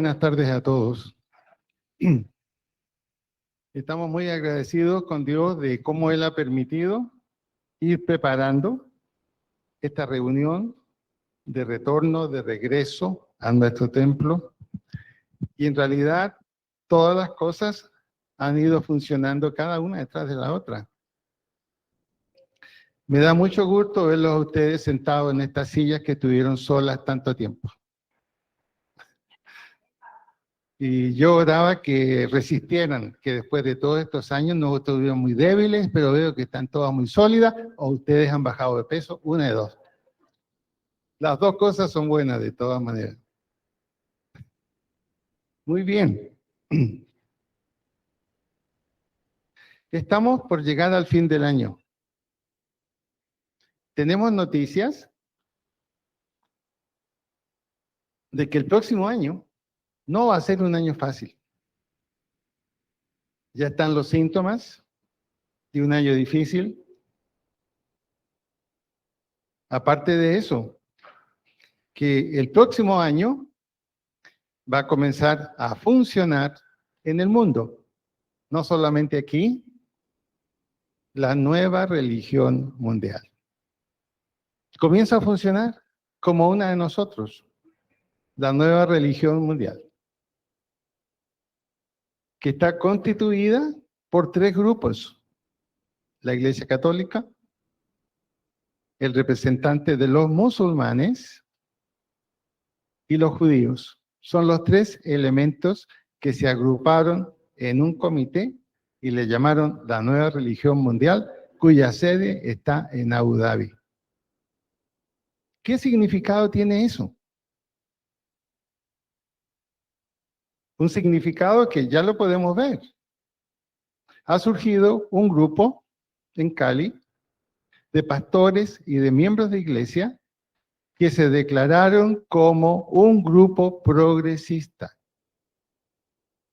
buenas tardes a todos. Estamos muy agradecidos con Dios de cómo Él ha permitido ir preparando esta reunión de retorno, de regreso a nuestro templo. Y en realidad todas las cosas han ido funcionando cada una detrás de la otra. Me da mucho gusto verlos a ustedes sentados en estas sillas que estuvieron solas tanto tiempo. Y yo oraba que resistieran, que después de todos estos años no estuvieron muy débiles, pero veo que están todas muy sólidas, o ustedes han bajado de peso, una de dos. Las dos cosas son buenas de todas maneras. Muy bien. Estamos por llegar al fin del año. Tenemos noticias de que el próximo año no va a ser un año fácil. Ya están los síntomas de un año difícil. Aparte de eso, que el próximo año va a comenzar a funcionar en el mundo, no solamente aquí, la nueva religión mundial. Comienza a funcionar como una de nosotros, la nueva religión mundial, que está constituida por tres grupos: la Iglesia Católica, el representante de los musulmanes y los judíos. Son los tres elementos que se agruparon en un comité y le llamaron la nueva religión mundial, cuya sede está en Abu Dhabi. ¿Qué significado tiene eso? Un significado que ya lo podemos ver. Ha surgido un grupo en Cali de pastores y de miembros de iglesia que se declararon como un grupo progresista.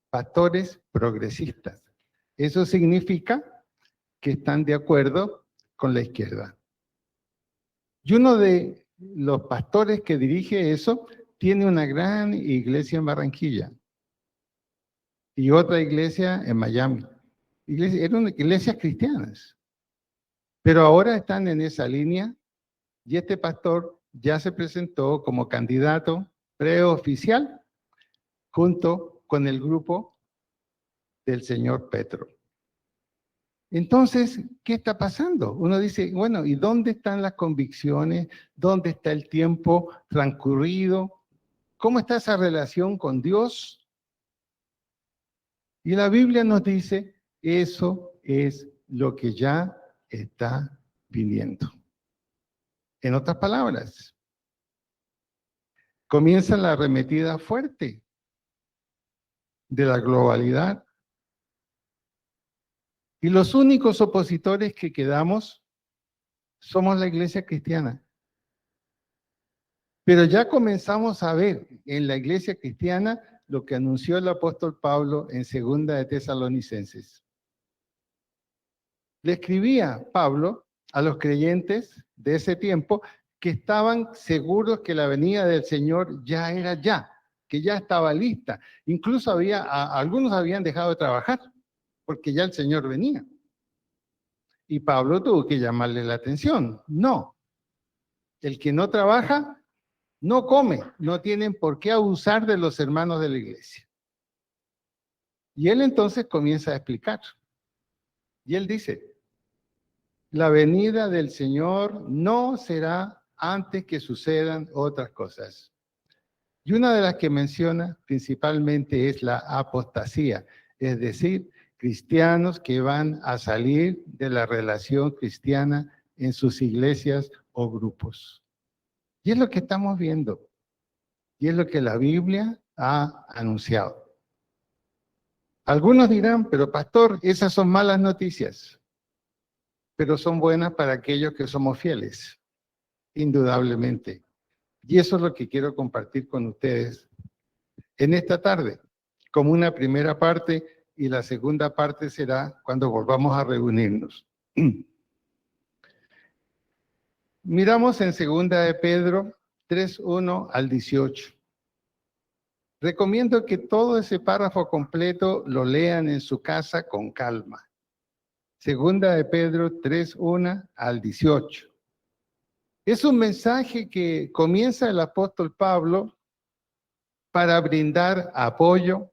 Pastores progresistas. Eso significa que están de acuerdo con la izquierda. Y uno de los pastores que dirige eso tiene una gran iglesia en Barranquilla y otra iglesia en Miami. Eran iglesias cristianas, pero ahora están en esa línea y este pastor ya se presentó como candidato preoficial junto con el grupo del señor Petro. Entonces, ¿qué está pasando? Uno dice, bueno, ¿y dónde están las convicciones? ¿Dónde está el tiempo transcurrido? ¿Cómo está esa relación con Dios? Y la Biblia nos dice, eso es lo que ya está viniendo. En otras palabras, comienza la arremetida fuerte de la globalidad. Y los únicos opositores que quedamos somos la iglesia cristiana. Pero ya comenzamos a ver en la iglesia cristiana lo que anunció el apóstol Pablo en 2 de Tesalonicenses. Le escribía Pablo a los creyentes de ese tiempo que estaban seguros que la venida del Señor ya era ya, que ya estaba lista. Incluso algunos habían dejado de trabajar porque ya el Señor venía. Y Pablo tuvo que llamarle la atención. No, el que no trabaja no come, no tienen por qué abusar de los hermanos de la iglesia. Y él entonces comienza a explicar. Y él dice, la venida del Señor no será antes que sucedan otras cosas. Y una de las que menciona principalmente es la apostasía, es decir, cristianos que van a salir de la relación cristiana en sus iglesias o grupos. Y es lo que estamos viendo. Y es lo que la Biblia ha anunciado. Algunos dirán, pero pastor, esas son malas noticias, pero son buenas para aquellos que somos fieles, indudablemente. Y eso es lo que quiero compartir con ustedes en esta tarde, como una primera parte, y la segunda parte será cuando volvamos a reunirnos. Miramos en 2 de Pedro 3:1 al 18. Recomiendo que todo ese párrafo completo lo lean en su casa con calma. Segunda de Pedro 3:1 al 18. Es un mensaje que comienza el apóstol Pablo para brindar apoyo,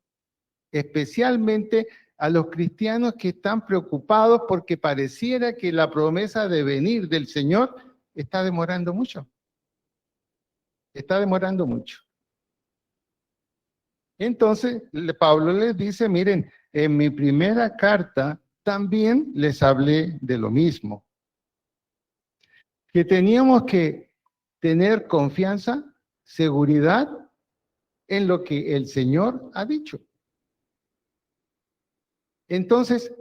especialmente a los cristianos que están preocupados porque pareciera que la promesa de venir del Señor está demorando mucho. Está demorando mucho. Entonces, Pablo les dice, miren, en mi primera carta también les hablé de lo mismo, que teníamos que tener confianza, seguridad en lo que el Señor ha dicho. Entonces,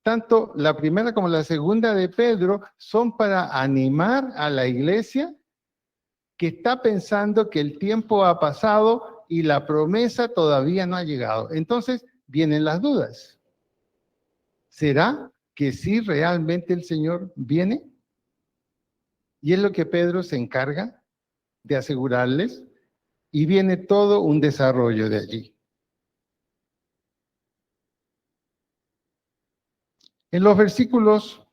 tanto la primera como la segunda de Pedro son para animar a la iglesia que está pensando que el tiempo ha pasado y la promesa todavía no ha llegado. Entonces, vienen las dudas. ¿Será que sí realmente el Señor viene? Y es lo que Pedro se encarga de asegurarles y viene todo un desarrollo de allí. En los versículos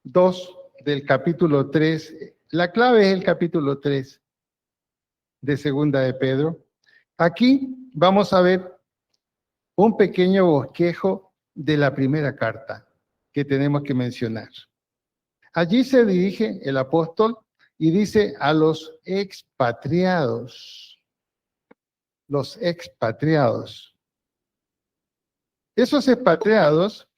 2 del capítulo 3, la clave es el capítulo 3 de Segunda de Pedro. Aquí vamos a ver un pequeño bosquejo de la primera carta que tenemos que mencionar. Allí se dirige el apóstol y dice a los expatriados. Los expatriados. Esos expatriados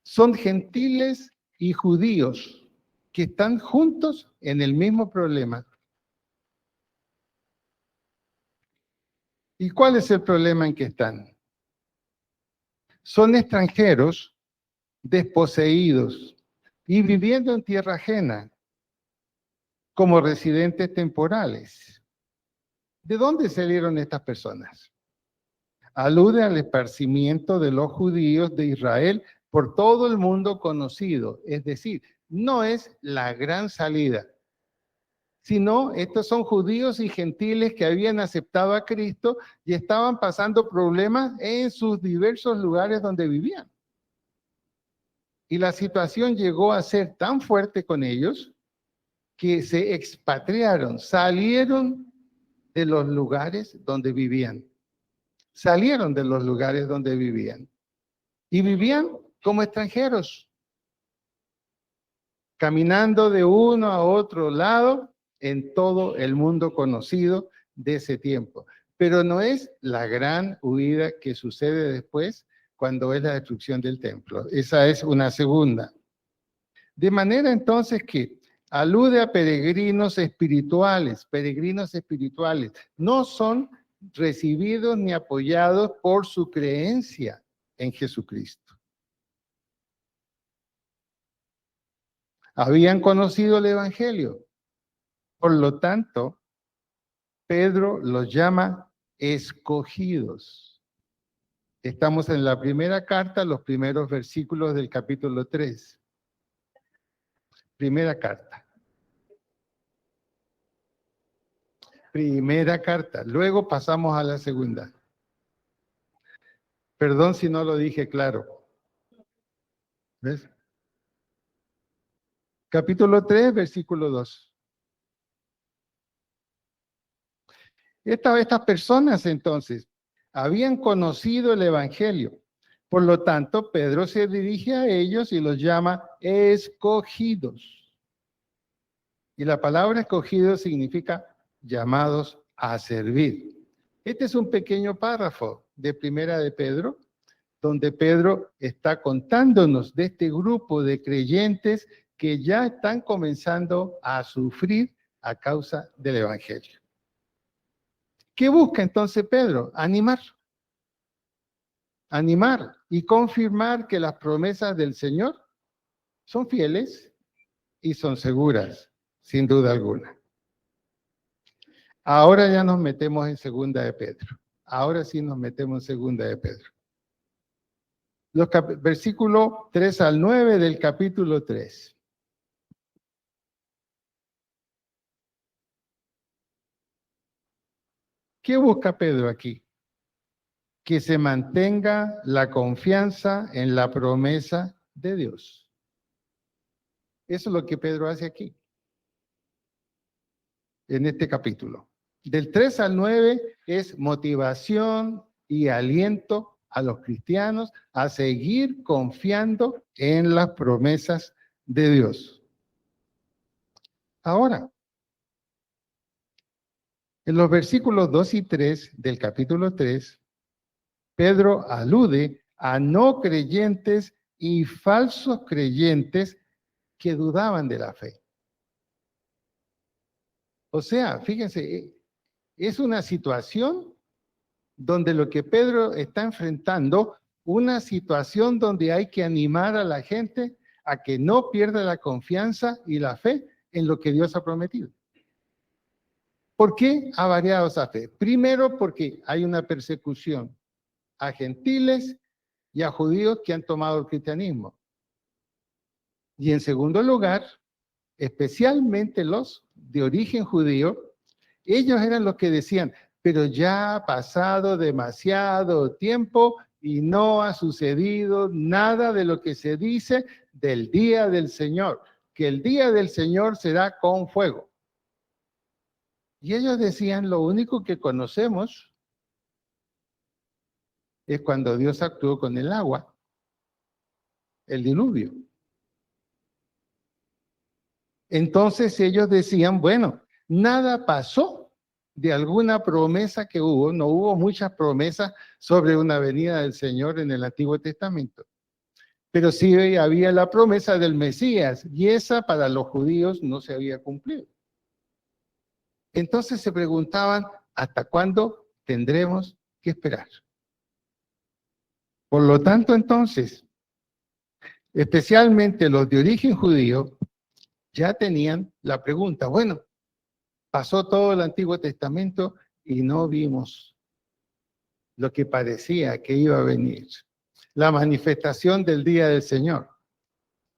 son gentiles y judíos que están juntos en el mismo problema. ¿Y cuál es el problema en que están? Son extranjeros, desposeídos y viviendo en tierra ajena como residentes temporales. ¿De dónde salieron estas personas? Alude al esparcimiento de los judíos de Israel por todo el mundo conocido, es decir, no es la gran salida, sino estos son judíos y gentiles que habían aceptado a Cristo y estaban pasando problemas en sus diversos lugares donde vivían. Y la situación llegó a ser tan fuerte con ellos que se expatriaron, salieron de los lugares donde vivían. Salieron de los lugares donde vivían. Y vivían como extranjeros, caminando de uno a otro lado en todo el mundo conocido de ese tiempo. Pero no es la gran huida que sucede después cuando es la destrucción del templo. Esa es una segunda. De manera entonces que alude a peregrinos espirituales. No son recibidos ni apoyados por su creencia en Jesucristo. Habían conocido el Evangelio. Por lo tanto, Pedro los llama escogidos. Estamos en la primera carta, los primeros versículos del capítulo 3. Primera carta. Primera carta. Luego pasamos a la segunda. Perdón si no lo dije claro. ¿Ves? Capítulo 3, versículo 2. Estas personas entonces habían conocido el Evangelio. Por lo tanto, Pedro se dirige a ellos y los llama escogidos. Y la palabra escogido significa llamados a servir. Este es un pequeño párrafo de Primera de Pedro, donde Pedro está contándonos de este grupo de creyentes que ya están comenzando a sufrir a causa del Evangelio. ¿Qué busca entonces Pedro? Animar y confirmar que las promesas del Señor son fieles y son seguras, sin duda alguna. Ahora ya nos metemos en Segunda de Pedro. Ahora sí nos metemos en Segunda de Pedro. Los versículos 3 al 9 del capítulo 3. ¿Qué busca Pedro aquí? Que se mantenga la confianza en la promesa de Dios. Eso es lo que Pedro hace aquí, en este capítulo. Del 3 al 9 es motivación y aliento a los cristianos a seguir confiando en las promesas de Dios. Ahora, en los versículos 2 y 3 del capítulo 3, Pedro alude a no creyentes y falsos creyentes que dudaban de la fe. O sea, fíjense, es una situación donde lo que Pedro está enfrentando, una situación donde hay que animar a la gente a que no pierda la confianza y la fe en lo que Dios ha prometido. ¿Por qué ha variado esa fe? Primero, porque hay una persecución a gentiles y a judíos que han tomado el cristianismo. Y en segundo lugar, especialmente los de origen judío, ellos eran los que decían, pero ya ha pasado demasiado tiempo y no ha sucedido nada de lo que se dice del día del Señor, que el día del Señor será con fuego. Y ellos decían, lo único que conocemos es cuando Dios actuó con el agua, el diluvio. Entonces ellos decían, bueno, nada pasó de alguna promesa que hubo, no hubo muchas promesas sobre una venida del Señor en el Antiguo Testamento, pero sí había la promesa del Mesías y esa para los judíos no se había cumplido. Entonces se preguntaban, ¿hasta cuándo tendremos que esperar? Por lo tanto, entonces, especialmente los de origen judío, ya tenían la pregunta, bueno, pasó todo el Antiguo Testamento y no vimos lo que parecía que iba a venir, la manifestación del día del Señor.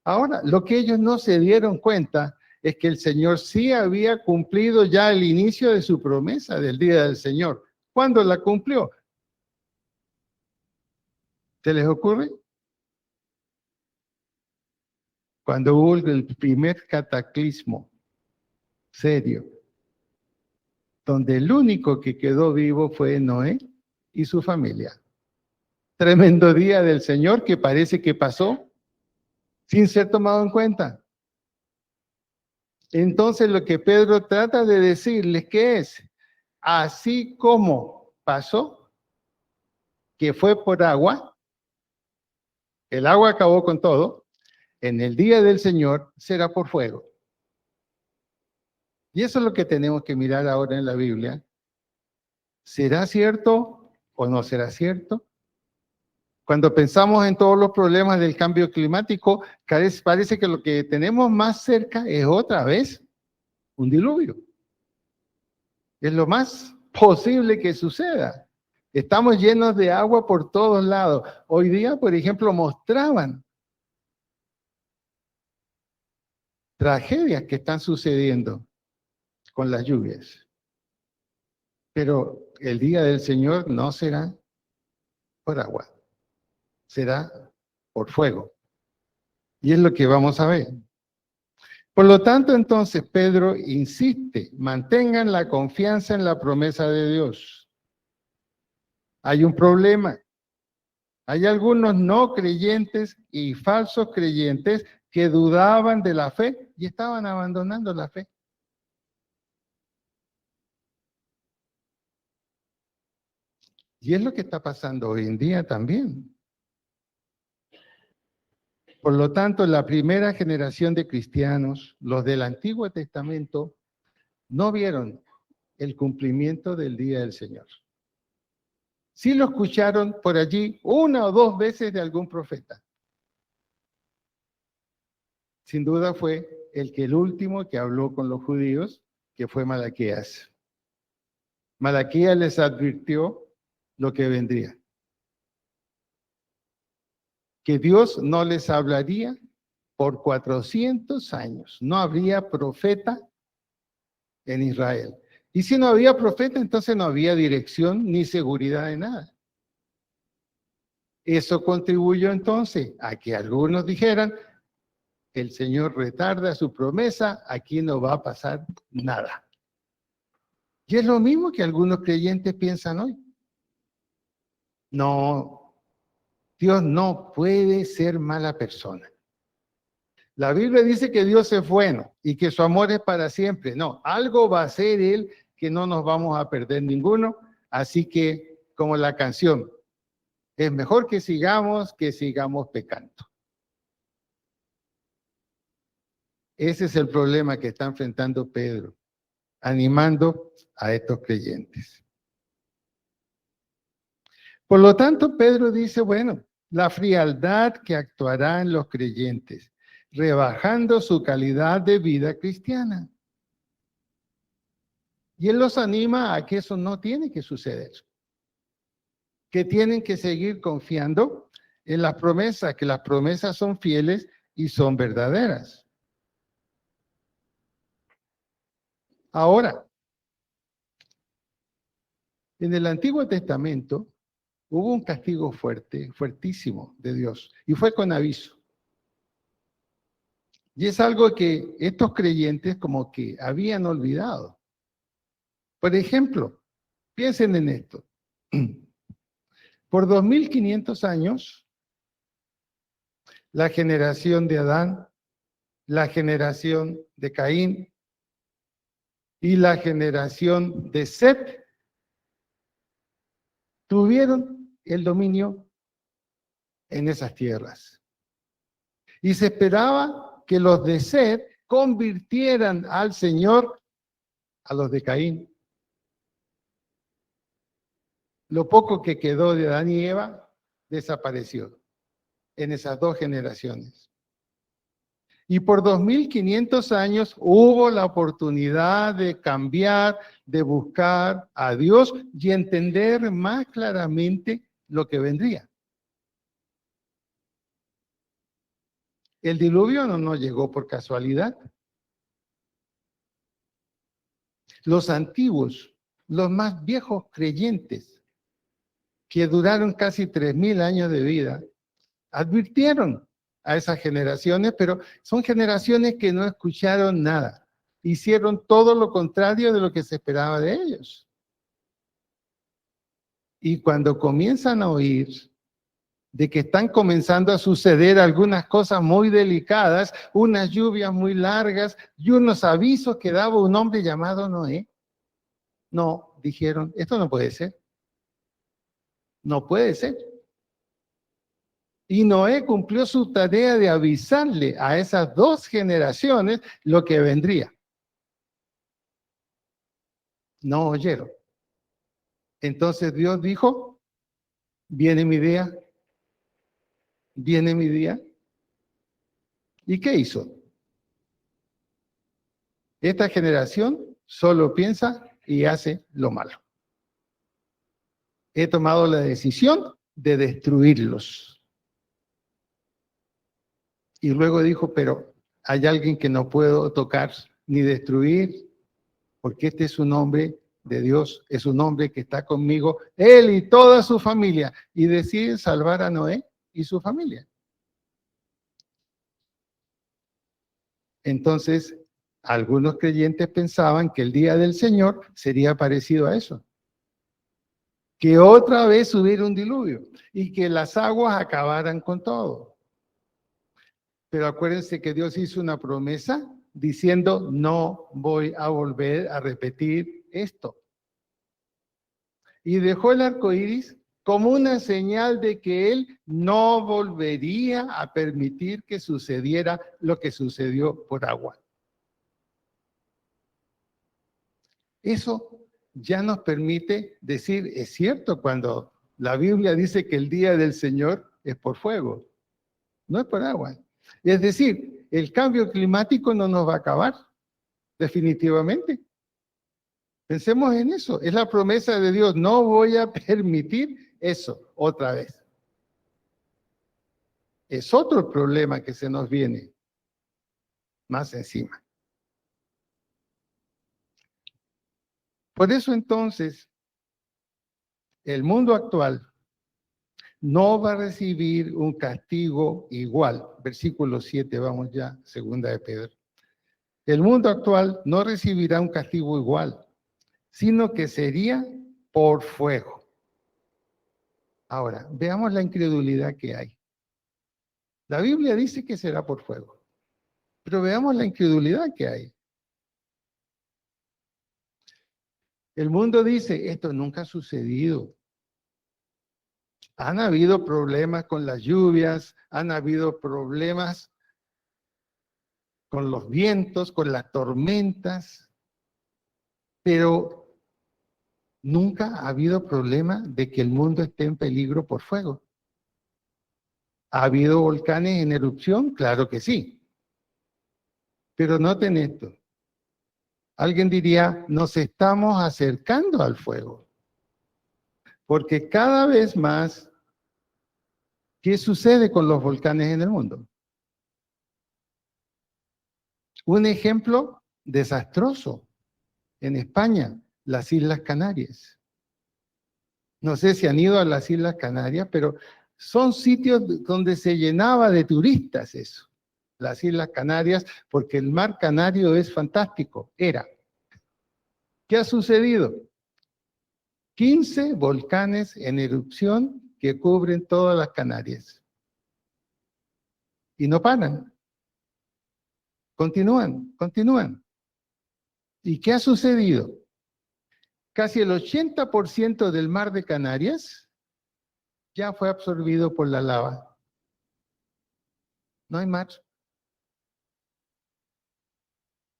Ahora, lo que ellos no se dieron cuenta es que el Señor sí había cumplido ya el inicio de su promesa del día del Señor. ¿Cuándo la cumplió? ¿Se les ocurre? Cuando hubo el primer cataclismo serio, donde el único que quedó vivo fue Noé y su familia. Tremendo día del Señor que parece que pasó sin ser tomado en cuenta. Entonces lo que Pedro trata de decirles que es, así como pasó, que fue por agua, el agua acabó con todo, en el día del Señor será por fuego. Y eso es lo que tenemos que mirar ahora en la Biblia. ¿Será cierto o no será cierto? Cuando pensamos en todos los problemas del cambio climático, parece que lo que tenemos más cerca es otra vez un diluvio. Es lo más posible que suceda. Estamos llenos de agua por todos lados. Hoy día, por ejemplo, mostraban tragedias que están sucediendo con las lluvias. Pero el día del Señor no será por agua, será por fuego. Y es lo que vamos a ver. Por lo tanto, entonces, Pedro insiste, mantengan la confianza en la promesa de Dios. Hay un problema. Hay algunos no creyentes y falsos creyentes que dudaban de la fe y estaban abandonando la fe. Y es lo que está pasando hoy en día también. Por lo tanto, la primera generación de cristianos, los del Antiguo Testamento, no vieron el cumplimiento del día del Señor. Sí lo escucharon por allí una o dos veces de algún profeta. Sin duda fue el último que habló con los judíos, que fue Malaquías. Malaquías les advirtió lo que vendría. Que Dios no les hablaría por 400 años. No habría profeta en Israel. Y si no había profeta, entonces no había dirección ni seguridad de nada. Eso contribuyó entonces a que algunos dijeran, el Señor retarda su promesa, aquí no va a pasar nada. Y es lo mismo que algunos creyentes piensan hoy. No, Dios no puede ser mala persona. La Biblia dice que Dios es bueno y que su amor es para siempre. No, algo va a hacer Él que no nos vamos a perder ninguno. Así que, como la canción, es mejor que sigamos pecando. Ese es el problema que está enfrentando Pedro, animando a estos creyentes. Por lo tanto, Pedro dice, bueno, la frialdad que actuará en los creyentes, rebajando su calidad de vida cristiana. Y él los anima a que eso no tiene que suceder, que tienen que seguir confiando en las promesas, que las promesas son fieles y son verdaderas. Ahora, en el Antiguo Testamento hubo un castigo fuerte, fuertísimo de Dios, y fue con aviso. Y es algo que estos creyentes como que habían olvidado. Por ejemplo, piensen en esto. Por 2500 años, la generación de Adán, la generación de Caín y la generación de Set tuvieron el dominio en esas tierras. Y se esperaba que los de Set convirtieran al Señor a los de Caín. Lo poco que quedó de Adán y Eva desapareció en esas dos generaciones. Y por 2500 años hubo la oportunidad de cambiar, de buscar a Dios y entender más claramente lo que vendría. El diluvio no llegó por casualidad. Los antiguos, los más viejos creyentes, que duraron casi 3000 años de vida, advirtieron a esas generaciones, pero son generaciones que no escucharon nada. Hicieron todo lo contrario de lo que se esperaba de ellos. Y cuando comienzan a oír de que están comenzando a suceder algunas cosas muy delicadas, unas lluvias muy largas y unos avisos que daba un hombre llamado Noé, no, dijeron, esto no puede ser. No puede ser. Y Noé cumplió su tarea de avisarle a esas dos generaciones lo que vendría. No oyeron. Entonces Dios dijo, viene mi día, viene mi día. ¿Y qué hizo? Esta generación solo piensa y hace lo malo. He tomado la decisión de destruirlos. Y luego dijo, pero hay alguien que no puedo tocar ni destruir, porque este es un hombre de Dios, es un hombre que está conmigo, él y toda su familia, y decide salvar a Noé y su familia. Entonces, algunos creyentes pensaban que el día del Señor sería parecido a eso, que otra vez hubiera un diluvio y que las aguas acabaran con todo. Pero acuérdense que Dios hizo una promesa diciendo, no voy a volver a repetir esto. Y dejó el arco iris como una señal de que Él no volvería a permitir que sucediera lo que sucedió por agua. Eso ya nos permite decir, es cierto, cuando la Biblia dice que el día del Señor es por fuego, no es por agua. Es decir, el cambio climático no nos va a acabar, definitivamente. Pensemos en eso, es la promesa de Dios, no voy a permitir eso otra vez. Es otro problema que se nos viene más encima. Por eso entonces, el mundo actual no va a recibir un castigo igual. Versículo 7, vamos ya, segunda de Pedro. El mundo actual no recibirá un castigo igual, sino que sería por fuego. Ahora, veamos la incredulidad que hay. La Biblia dice que será por fuego, pero veamos la incredulidad que hay. El mundo dice, esto nunca ha sucedido. Han habido problemas con las lluvias, han habido problemas con los vientos, con las tormentas, pero nunca ha habido problema de que el mundo esté en peligro por fuego. ¿Ha habido volcanes en erupción? Claro que sí. Pero noten esto. Alguien diría, nos estamos acercando al fuego. Porque cada vez más, ¿qué sucede con los volcanes en el mundo? Un ejemplo desastroso. En España, las Islas Canarias. No sé si han ido a las Islas Canarias, pero son sitios donde se llenaba de turistas eso, las Islas Canarias, porque el mar Canario es fantástico, era. ¿Qué ha sucedido? 15 volcanes en erupción que cubren todas las Canarias. Y no paran. Continúan. ¿Y qué ha sucedido? Casi el 80% del mar de Canarias ya fue absorbido por la lava. No hay mar.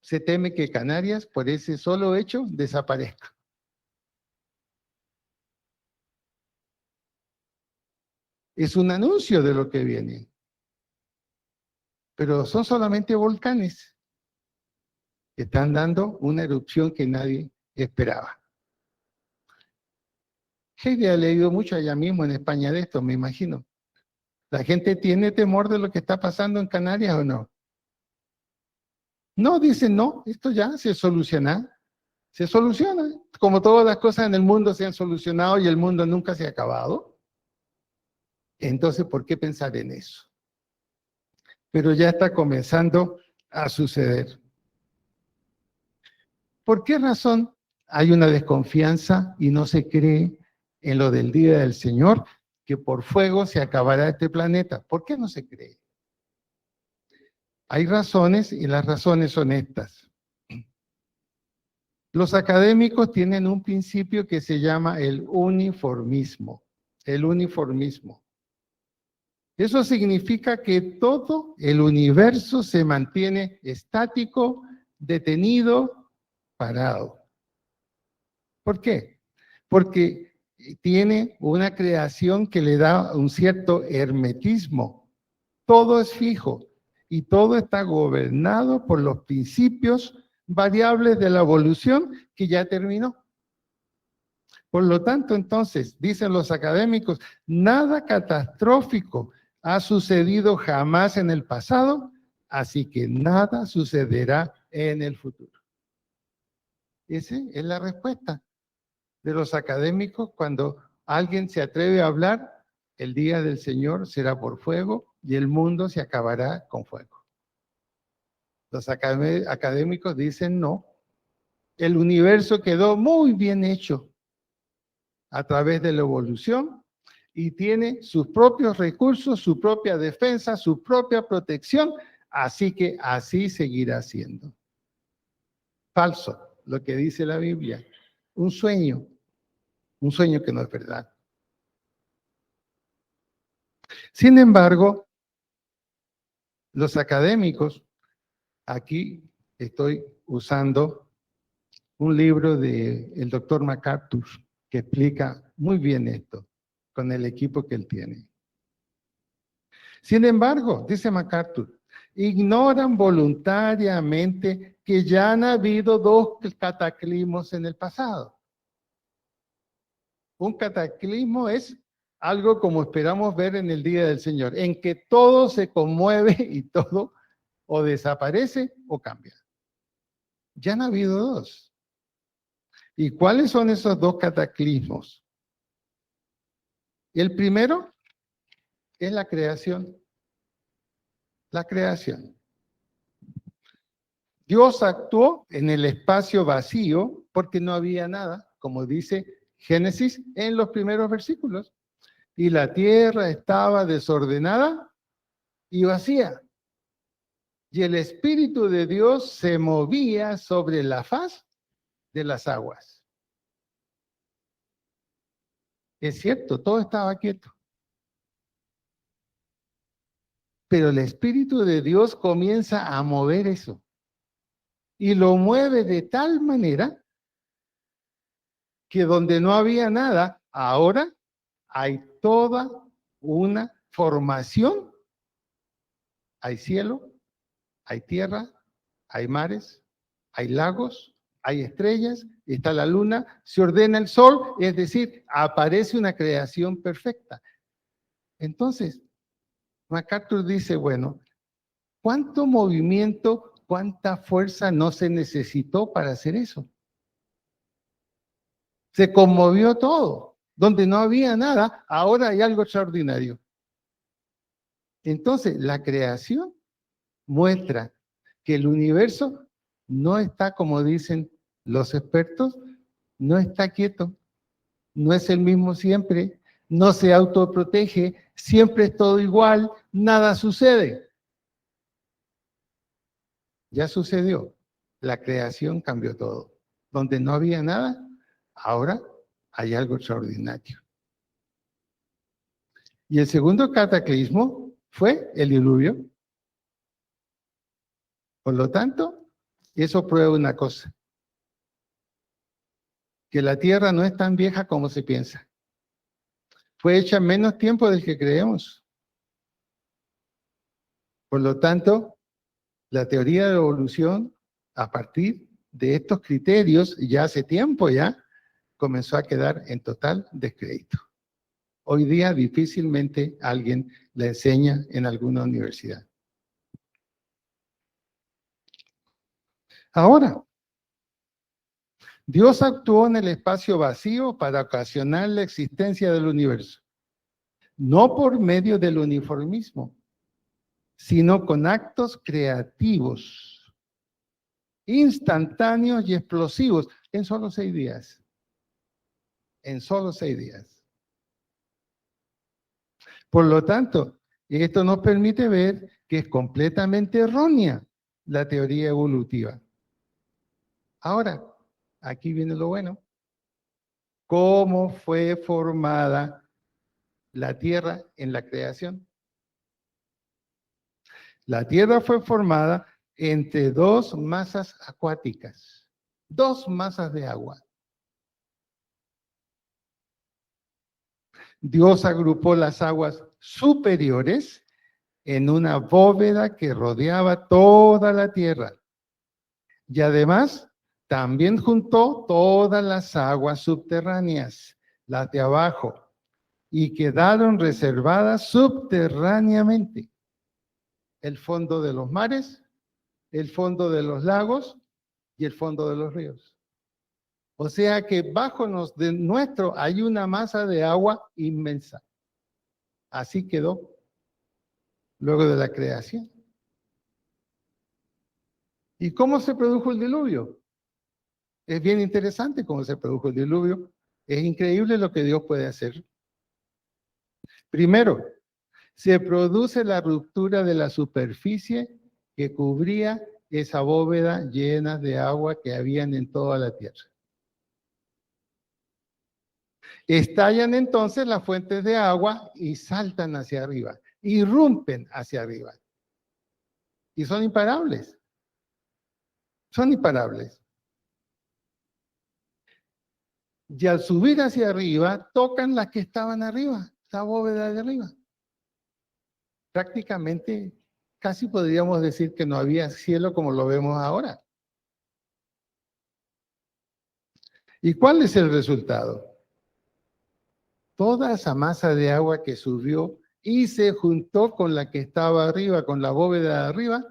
Se teme que Canarias, por ese solo hecho, desaparezca. Es un anuncio de lo que viene. Pero son solamente volcanes que están dando una erupción que nadie esperaba. Heidi ha leído mucho allá mismo en España de esto, me imagino. ¿La gente tiene temor de lo que está pasando en Canarias o no? No, dicen, no, esto ya se soluciona. Se soluciona. Como todas las cosas en el mundo se han solucionado y el mundo nunca se ha acabado. Entonces, ¿por qué pensar en eso? Pero ya está comenzando a suceder. ¿Por qué razón hay una desconfianza y no se cree en lo del día del Señor, que por fuego se acabará este planeta? ¿Por qué no se cree? Hay razones y las razones son estas. Los académicos tienen un principio que se llama el uniformismo. El uniformismo. Eso significa que todo el universo se mantiene estático, detenido, parado. ¿Por qué? Porque tiene una creación que le da un cierto hermetismo. Todo es fijo y todo está gobernado por los principios variables de la evolución que ya terminó. Por lo tanto, entonces, dicen los académicos, nada catastrófico ha sucedido jamás en el pasado, así que nada sucederá en el futuro. Esa es la respuesta de los académicos cuando alguien se atreve a hablar, el día del Señor será por fuego y el mundo se acabará con fuego. Los académicos dicen no, el universo quedó muy bien hecho a través de la evolución y tiene sus propios recursos, su propia defensa, su propia protección, así que así seguirá siendo. Falso, lo que dice la Biblia, un sueño que no es verdad. Sin embargo, los académicos, aquí estoy usando un libro del doctor MacArthur que explica muy bien esto con el equipo que él tiene. Sin embargo, dice MacArthur, ignoran voluntariamente que ya han habido dos cataclismos en el pasado. Un cataclismo es algo como esperamos ver en el Día del Señor, en que todo se conmueve y todo o desaparece o cambia. Ya han habido dos. ¿Y cuáles son esos dos cataclismos? El primero es la creación. La creación. Dios actuó en el espacio vacío porque no había nada, como dice Génesis en los primeros versículos. Y la tierra estaba desordenada y vacía. Y el Espíritu de Dios se movía sobre la faz de las aguas. Es cierto, todo estaba quieto. Pero el Espíritu de Dios comienza a mover eso. Y lo mueve de tal manera que donde no había nada, ahora hay toda una formación. Hay cielo, hay tierra, hay mares, hay lagos, hay estrellas, está la luna, se ordena el sol, es decir, aparece una creación perfecta. Entonces, MacArthur dice, bueno, ¿cuánto movimiento, cuánta fuerza no se necesitó para hacer eso? Se conmovió todo. Donde no había nada, ahora hay algo extraordinario. Entonces, la creación muestra que el universo no está, como dicen los expertos, no está quieto, no es el mismo siempre, no se autoprotege, siempre es todo igual, nada sucede. Ya sucedió, la creación cambió todo. Donde no había nada, ahora hay algo extraordinario. Y el segundo cataclismo fue el diluvio. Por lo tanto, eso prueba una cosa, que la Tierra no es tan vieja como se piensa. Fue hecha en menos tiempo del que creemos. Por lo tanto, la teoría de la evolución, a partir de estos criterios, ya hace tiempo ya, comenzó a quedar en total descrédito. Hoy día difícilmente alguien la enseña en alguna universidad. Ahora, Dios actuó en el espacio vacío para ocasionar la existencia del universo, no por medio del uniformismo, sino con actos creativos, instantáneos y explosivos, en solo 6 días. En solo 6 días. Por lo tanto, esto nos permite ver que es completamente errónea la teoría evolutiva. Ahora, aquí viene lo bueno. ¿Cómo fue formada la Tierra en la creación? La Tierra fue formada entre dos masas acuáticas, dos masas de agua. Dios agrupó las aguas superiores en una bóveda que rodeaba toda la tierra. Y además, también juntó todas las aguas subterráneas, las de abajo, y quedaron reservadas subterráneamente. El fondo de los mares, el fondo de los lagos y el fondo de los ríos. O sea que bajo de nuestro hay una masa de agua inmensa. Así quedó luego de la creación. ¿Y cómo se produjo el diluvio? Es bien interesante cómo se produjo el diluvio. Es increíble lo que Dios puede hacer. Primero, se produce la ruptura de la superficie que cubría esa bóveda llena de agua que habían en toda la tierra. Estallan entonces las fuentes de agua y saltan hacia arriba, irrumpen hacia arriba. Y son imparables. Son imparables. Y al subir hacia arriba, tocan las que estaban arriba, la bóveda de arriba. Prácticamente, casi podríamos decir que no había cielo como lo vemos ahora. ¿Y cuál es el resultado? Toda esa masa de agua que subió y se juntó con la que estaba arriba, con la bóveda de arriba,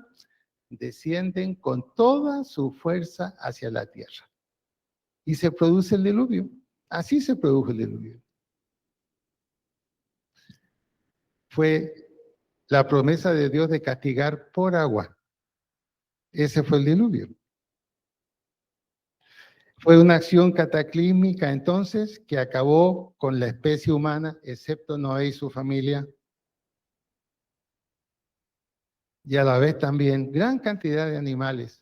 descienden con toda su fuerza hacia la tierra. y se produce el diluvio. Así se produjo el diluvio. Fue la promesa de Dios de castigar por agua. Ese fue el diluvio. Fue una acción cataclísmica entonces que acabó con la especie humana, excepto Noé y su familia, y a la vez también gran cantidad de animales,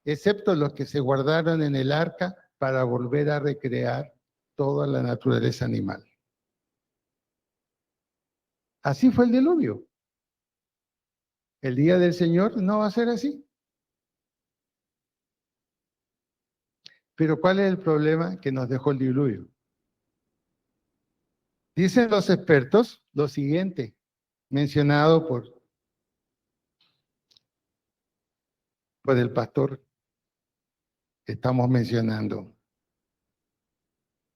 excepto los que se guardaron en el arca para volver a recrear toda la naturaleza animal. Así fue el diluvio. El día del Señor no va a ser así. Pero ¿cuál es el problema que nos dejó el diluvio? Dicen los expertos lo siguiente, mencionado por el pastor que estamos mencionando.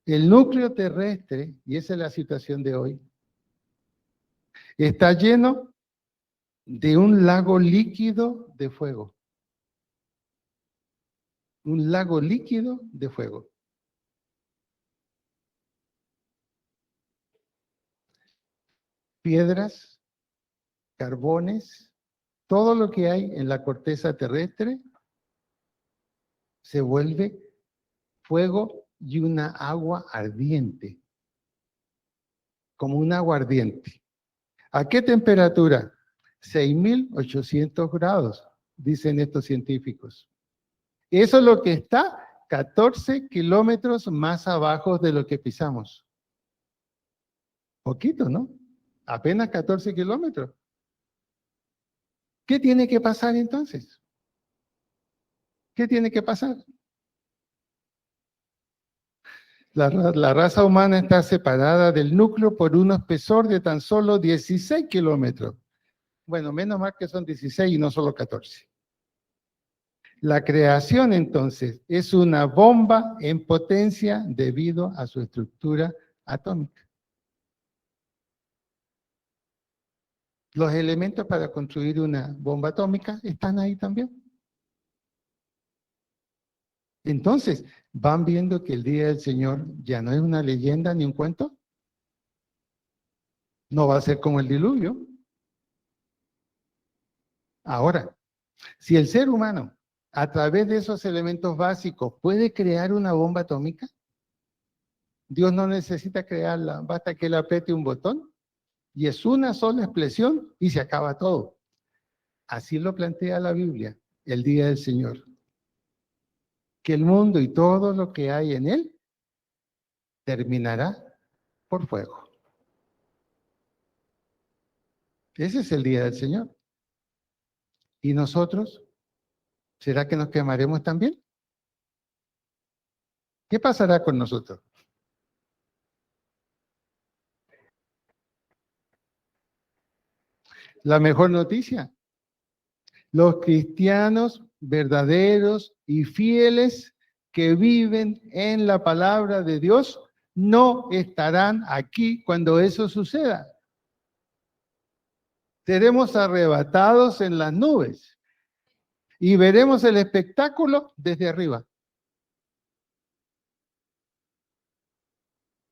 El núcleo terrestre, y esa es la situación de hoy, está lleno de un lago líquido de fuego. Un lago líquido de fuego. Piedras, carbones, todo lo que hay en la corteza terrestre se vuelve fuego y una agua ardiente, como un agua ardiente. ¿A qué temperatura? 6.800 grados, dicen estos científicos. Eso es lo que está 14 kilómetros más abajo de lo que pisamos. Poquito, ¿no? Apenas 14 kilómetros. ¿Qué tiene que pasar entonces? ¿Qué tiene que pasar? La raza humana está separada del núcleo por un espesor de tan solo 16 kilómetros. Bueno, menos mal que son 16 y no solo 14. La creación, entonces, es una bomba en potencia debido a su estructura atómica. Los elementos para construir una bomba atómica están ahí también. Entonces, ¿van viendo que el día del Señor ya no es una leyenda ni un cuento? No va a ser como el diluvio. Ahora, si el ser humano, a través de esos elementos básicos, puede crear una bomba atómica, Dios no necesita crearla, basta que le apriete un botón y es una sola explosión y se acaba todo. Así lo plantea la Biblia, el día del Señor. Que el mundo y todo lo que hay en él terminará por fuego. Ese es el día del Señor. ¿Y nosotros? ¿Será que nos quemaremos también? ¿Qué pasará con nosotros? La mejor noticia, los cristianos verdaderos y fieles que viven en la palabra de Dios no estarán aquí cuando eso suceda. Seremos arrebatados en las nubes y veremos el espectáculo desde arriba.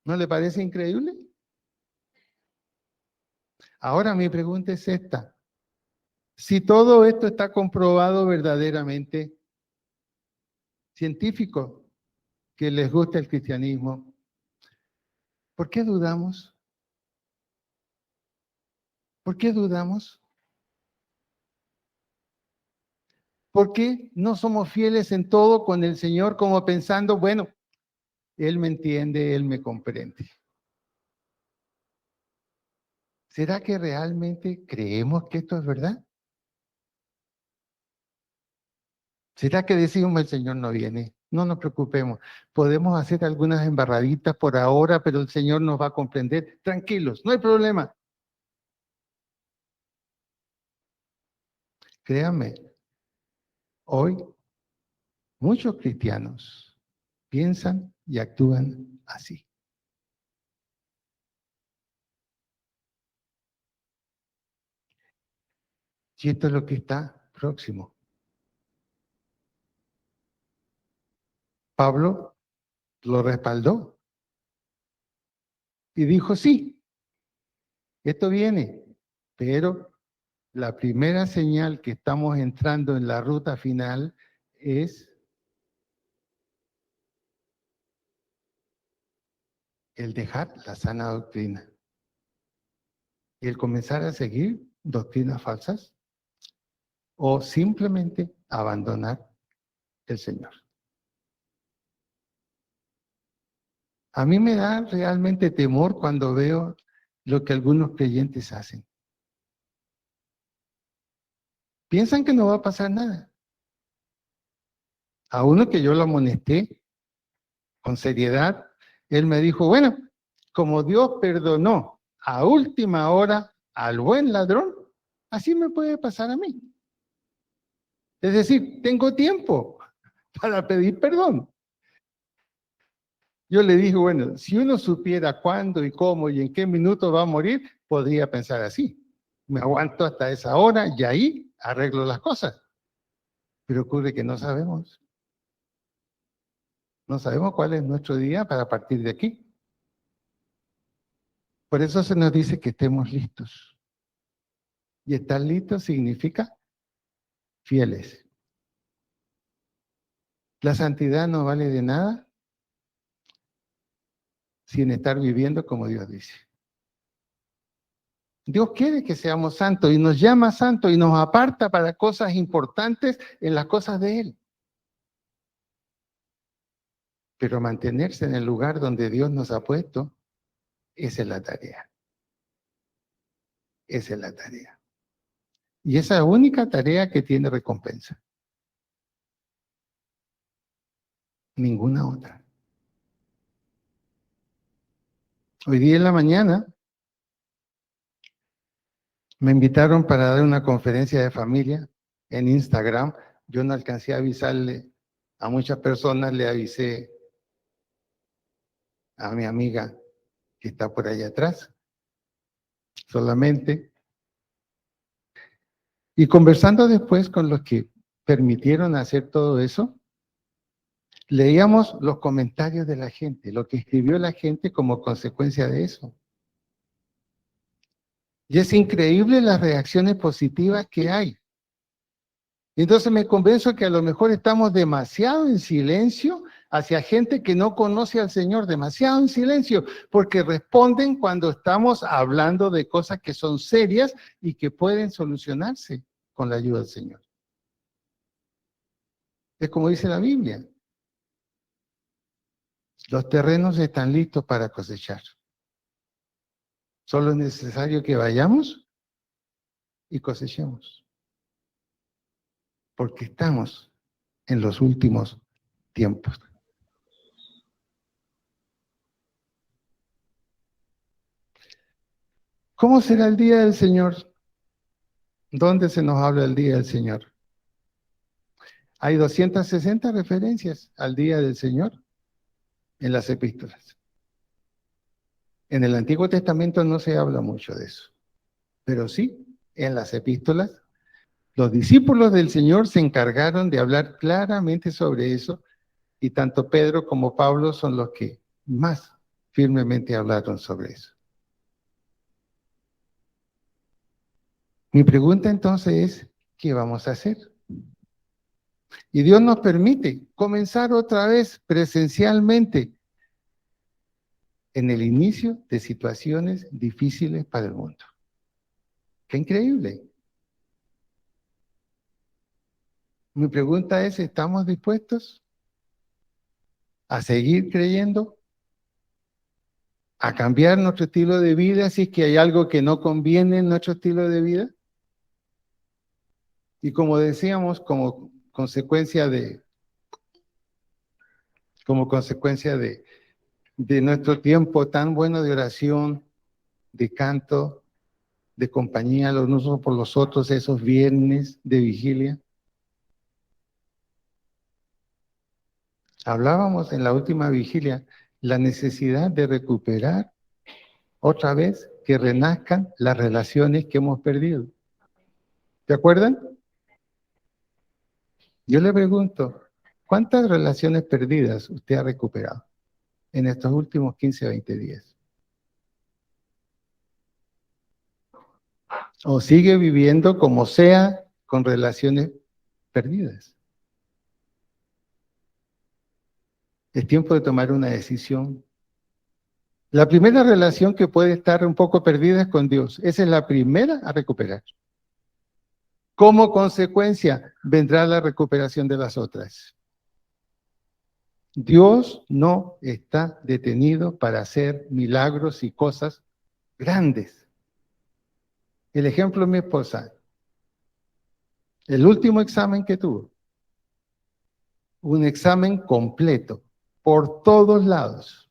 ¿No le parece increíble? Ahora mi pregunta es esta. Si todo esto está comprobado verdaderamente, científicos que les gusta el cristianismo, ¿por qué dudamos? ¿Por qué dudamos? ¿Por qué no somos fieles en todo con el Señor como pensando, bueno, Él me entiende, Él me comprende? ¿Será que realmente creemos que esto es verdad? ¿Será que decimos el Señor no viene? No nos preocupemos. Podemos hacer algunas embarraditas por ahora, pero el Señor nos va a comprender. Tranquilos, no hay problema. Créanme, hoy muchos cristianos piensan y actúan así. Y esto es lo que está próximo. Pablo lo respaldó y dijo, sí, esto viene, pero la primera señal que estamos entrando en la ruta final es el dejar la sana doctrina y el comenzar a seguir doctrinas falsas o simplemente abandonar el Señor. A mí me da realmente temor cuando veo lo que algunos creyentes hacen. Piensan que no va a pasar nada. A uno que yo lo amonesté con seriedad, él me dijo, bueno, como Dios perdonó a última hora al buen ladrón, así me puede pasar a mí. Es decir, tengo tiempo para pedir perdón. Yo le dije, bueno, si uno supiera cuándo y cómo y en qué minuto va a morir, podría pensar así. Me aguanto hasta esa hora y ahí arreglo las cosas. Pero ocurre que no sabemos. No sabemos cuál es nuestro día para partir de aquí. Por eso se nos dice que estemos listos. Y estar listos significa fieles. La santidad no vale de nada sin estar viviendo como Dios dice. Dios quiere que seamos santos y nos llama santos y nos aparta para cosas importantes en las cosas de Él. Pero mantenerse en el lugar donde Dios nos ha puesto, esa es la tarea. Esa es la tarea. Y esa es la única tarea que tiene recompensa. Ninguna otra. Hoy día en la mañana me invitaron para dar una conferencia de familia en Instagram. Yo no alcancé a avisarle a muchas personas, le avisé a mi amiga que está por allá atrás, solamente. Y conversando después con los que permitieron hacer todo eso, leíamos los comentarios de la gente, lo que escribió la gente como consecuencia de eso. Y es increíble las reacciones positivas que hay. Entonces me convenzo que a lo mejor estamos demasiado en silencio hacia gente que no conoce al Señor, demasiado en silencio, porque responden cuando estamos hablando de cosas que son serias y que pueden solucionarse con la ayuda del Señor. Es como dice la Biblia, los terrenos están listos para cosechar. Solo es necesario que vayamos y cosechemos, porque estamos en los últimos tiempos. ¿Cómo será el día del Señor? ¿Dónde se nos habla del día del Señor? Hay 260 referencias al día del Señor en las epístolas. En el Antiguo Testamento no se habla mucho de eso, pero sí, en las epístolas, los discípulos del Señor se encargaron de hablar claramente sobre eso y tanto Pedro como Pablo son los que más firmemente hablaron sobre eso. Mi pregunta entonces es, ¿qué vamos a hacer? Y Dios nos permite comenzar otra vez presencialmente en el inicio de situaciones difíciles para el mundo. ¡Qué increíble! Mi pregunta es, ¿estamos dispuestos a seguir creyendo? ¿A cambiar nuestro estilo de vida si es que hay algo que no conviene en nuestro estilo de vida? Y como decíamos, como consecuencia de nuestro tiempo tan bueno de oración, de canto, de compañía los unos por los otros, esos viernes de vigilia. Hablábamos en la última vigilia la necesidad de recuperar otra vez que renazcan las relaciones que hemos perdido. ¿Se acuerdan? Yo le pregunto, ¿cuántas relaciones perdidas usted ha recuperado? en estos últimos 15, 20 días? ¿O sigue viviendo como sea con relaciones perdidas? Es tiempo de tomar una decisión. La primera relación que puede estar un poco perdida es con Dios. Esa es la primera a recuperar. Como consecuencia, vendrá la recuperación de las otras. Dios no está detenido para hacer milagros y cosas grandes. El ejemplo es mi esposa. El último examen que tuvo, un examen completo, por todos lados.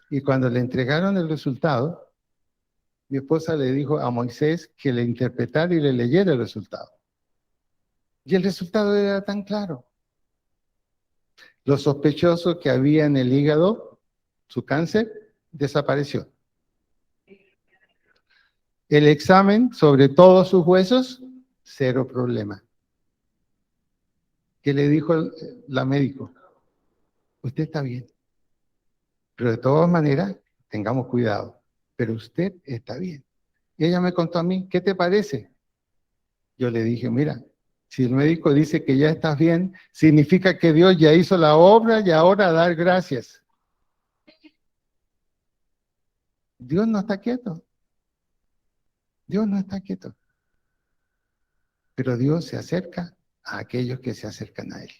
Y cuando le entregaron el resultado, mi esposa le dijo a Moisés que le interpretara y le leyera el resultado. Y el resultado era tan claro. Lo sospechoso que había en el hígado, su cáncer, desapareció. El examen sobre todos sus huesos, cero problema. ¿Qué le dijo la médico? Usted está bien, pero de todas maneras, tengamos cuidado. Pero usted está bien. Y ella me contó a mí, ¿qué te parece? Yo le dije, mira, si el médico dice que ya estás bien, significa que Dios ya hizo la obra y ahora dar gracias. Dios no está quieto. Dios no está quieto. Pero Dios se acerca a aquellos que se acercan a Él.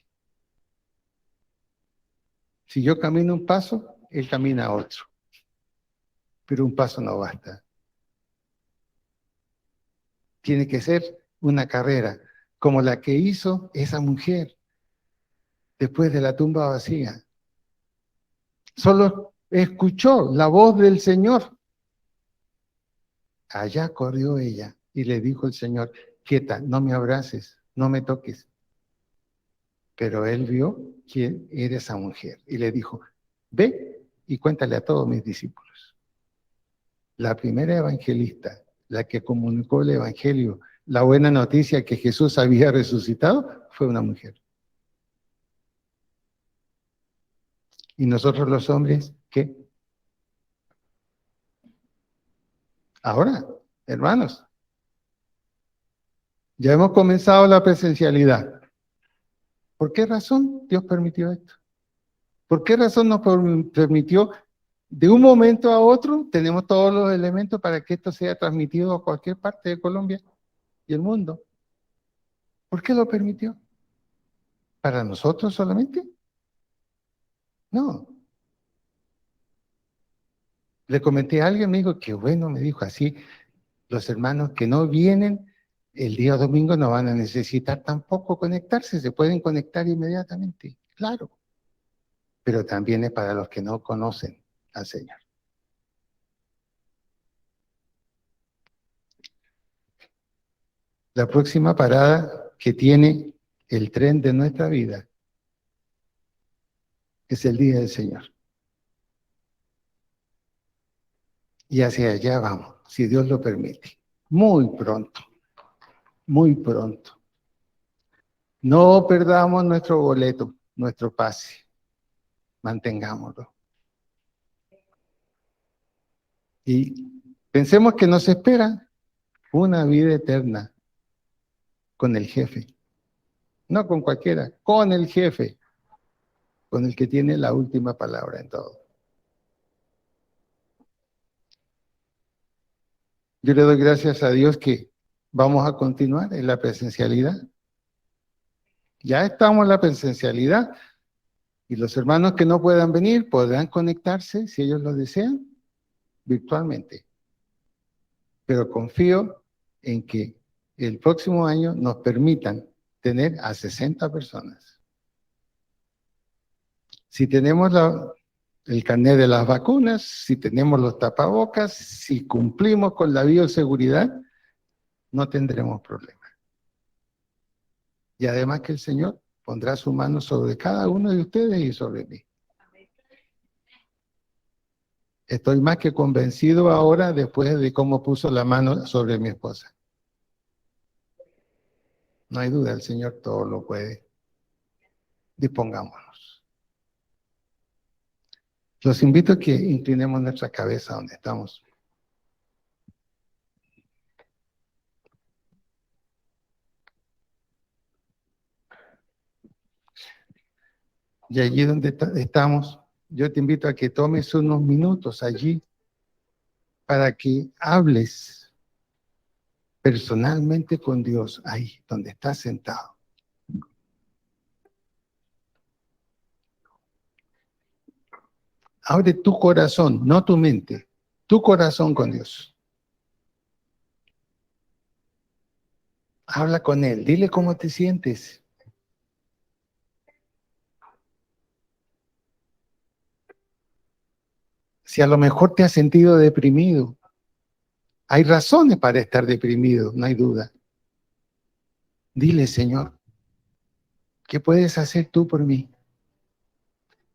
Si yo camino un paso, Él camina otro. Pero un paso no basta. Tiene que ser una carrera, como la que hizo esa mujer después de la tumba vacía. Solo escuchó la voz del Señor. Allá corrió ella y le dijo el Señor, quieta, no me abraces, no me toques. Pero él vio quién era esa mujer y le dijo, ve y cuéntale a todos mis discípulos. La primera evangelista, la que comunicó el evangelio, la buena noticia que Jesús había resucitado, fue una mujer. Y nosotros los hombres, ¿qué? Ahora, hermanos, ya hemos comenzado la presencialidad. ¿Por qué razón Dios permitió esto? ¿Por qué razón nos permitió de un momento a otro? Tenemos todos los elementos para que esto sea transmitido a cualquier parte de Colombia y el mundo. ¿Por qué lo permitió? ¿Para nosotros solamente? No. Le comenté a alguien, me dijo, qué bueno, me dijo así, los hermanos que no vienen el día domingo no van a necesitar tampoco conectarse, se pueden conectar inmediatamente, claro, pero también es para los que no conocen al Señor. La próxima parada que tiene el tren de nuestra vida es el día del Señor. Y hacia allá vamos, si Dios lo permite. Muy pronto, muy pronto. No perdamos nuestro boleto, nuestro pase. Mantengámoslo. Y pensemos que nos espera una vida eterna con el jefe. No con cualquiera, con el jefe, con el que tiene la última palabra en todo. Yo le doy gracias a Dios que vamos a continuar en la presencialidad. Ya estamos en la presencialidad y los hermanos que no puedan venir podrán conectarse, si ellos lo desean, virtualmente. Pero confío en que el próximo año nos permitan tener a 60 personas. Si tenemos el carnet de las vacunas, si tenemos los tapabocas, si cumplimos con la bioseguridad, no tendremos problema. Y además que el Señor pondrá su mano sobre cada uno de ustedes y sobre mí. Estoy más que convencido ahora después de cómo puso la mano sobre mi esposa. No hay duda, el Señor todo lo puede. Dispongámonos. Los invito a que inclinemos nuestra cabeza donde estamos. Y allí donde estamos, yo te invito a que tomes unos minutos allí para que hables personalmente con Dios, ahí donde estás sentado. Abre tu corazón, no tu mente, tu corazón con Dios. Habla con Él, dile cómo te sientes. Si a lo mejor te has sentido deprimido, hay razones para estar deprimido, no hay duda. Dile, Señor, ¿qué puedes hacer tú por mí?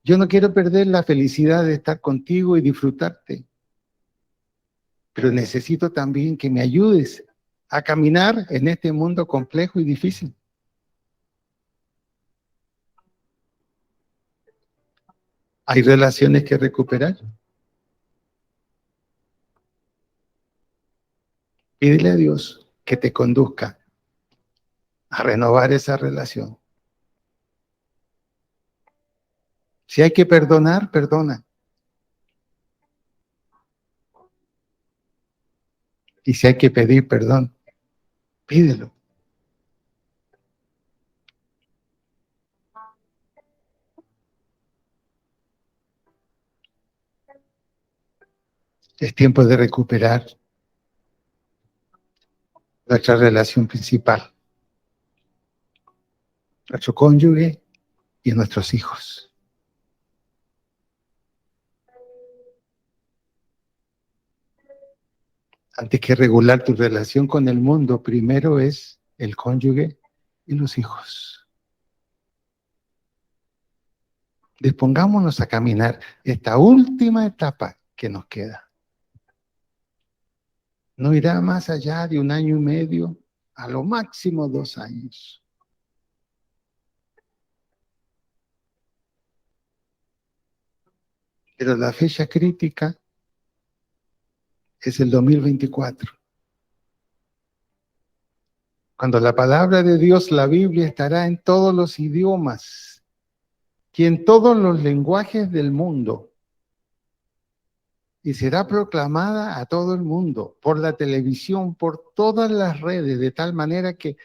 Yo no quiero perder la felicidad de estar contigo y disfrutarte, pero necesito también que me ayudes a caminar en este mundo complejo y difícil. Hay relaciones que recuperar. Pídele a Dios que te conduzca a renovar esa relación. Si hay que perdonar, perdona. Y si hay que pedir perdón, pídelo. Es tiempo de recuperar nuestra relación principal, nuestro cónyuge y nuestros hijos. Antes que regular tu relación con el mundo, primero es el cónyuge y los hijos. Dispongámonos a caminar esta última etapa que nos queda. No irá más allá de 1 año y medio, a lo máximo 2 años. Pero la fecha crítica es el 2024. Cuando la palabra de Dios, la Biblia, estará en todos los idiomas y en todos los lenguajes del mundo. Y será proclamada a todo el mundo, por la televisión, por todas las redes, de tal manera que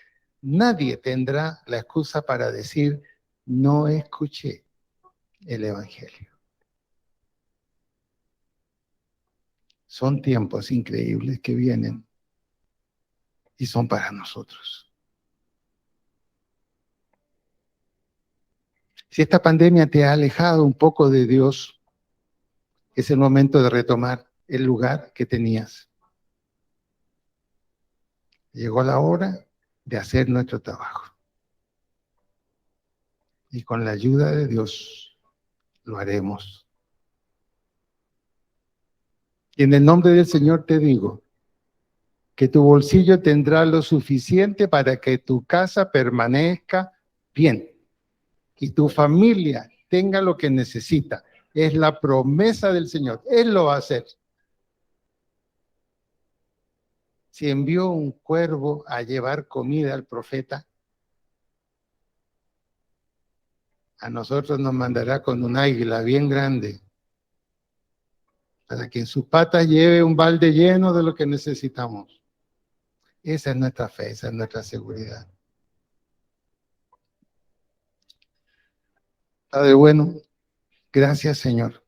nadie tendrá la excusa para decir, no escuché el Evangelio. Son tiempos increíbles que vienen y son para nosotros. Si esta pandemia te ha alejado un poco de Dios, es el momento de retomar el lugar que tenías. Llegó la hora de hacer nuestro trabajo. Y con la ayuda de Dios lo haremos. Y en el nombre del Señor te digo que tu bolsillo tendrá lo suficiente para que tu casa permanezca bien y tu familia tenga lo que necesita. Es la promesa del Señor. Él lo va a hacer. Si envió un cuervo a llevar comida al profeta, a nosotros nos mandará con un águila bien grande para que en sus patas lleve un balde lleno de lo que necesitamos. Esa es nuestra fe, esa es nuestra seguridad. Padre bueno, gracias Señor.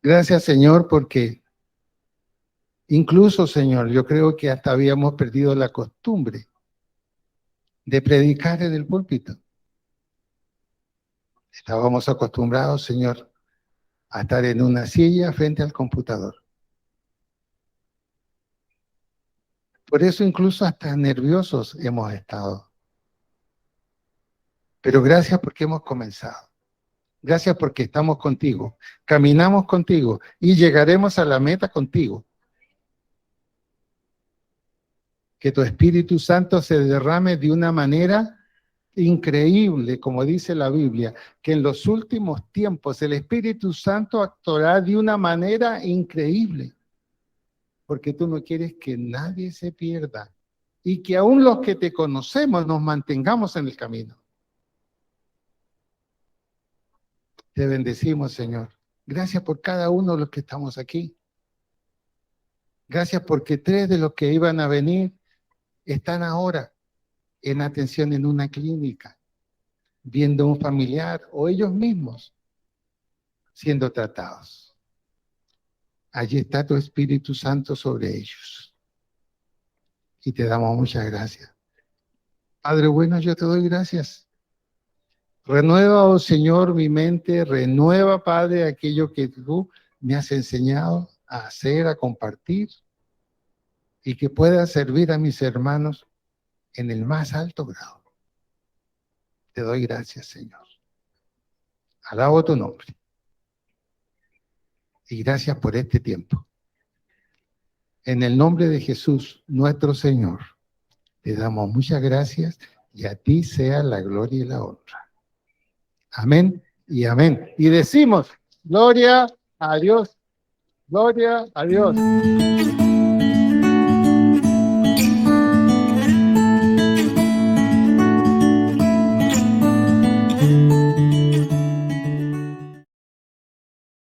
Gracias Señor porque incluso Señor, yo creo que hasta habíamos perdido la costumbre de predicar en el púlpito. Estábamos acostumbrados, Señor, a estar en una silla frente al computador. Por eso incluso hasta nerviosos hemos estado. Pero gracias porque hemos comenzado. Gracias porque estamos contigo, caminamos contigo y llegaremos a la meta contigo. Que tu Espíritu Santo se derrame de una manera increíble, como dice la Biblia, que en los últimos tiempos el Espíritu Santo actuará de una manera increíble, porque tú no quieres que nadie se pierda y que aún los que te conocemos nos mantengamos en el camino. Te bendecimos, Señor. Gracias por cada uno de los que estamos aquí. Gracias porque 3 de los que iban a venir están ahora en atención en una clínica, viendo a un familiar o ellos mismos siendo tratados. Allí está tu Espíritu Santo sobre ellos. Y te damos muchas gracias. Padre bueno, yo te doy gracias. Renueva, oh Señor, mi mente, renueva, Padre, aquello que tú me has enseñado a hacer, a compartir, y que pueda servir a mis hermanos en el más alto grado. Te doy gracias, Señor. Alabo tu nombre. Y gracias por este tiempo. En el nombre de Jesús, nuestro Señor, te damos muchas gracias y a ti sea la gloria y la honra. Amén y amén. Y decimos, gloria a Dios, gloria a Dios.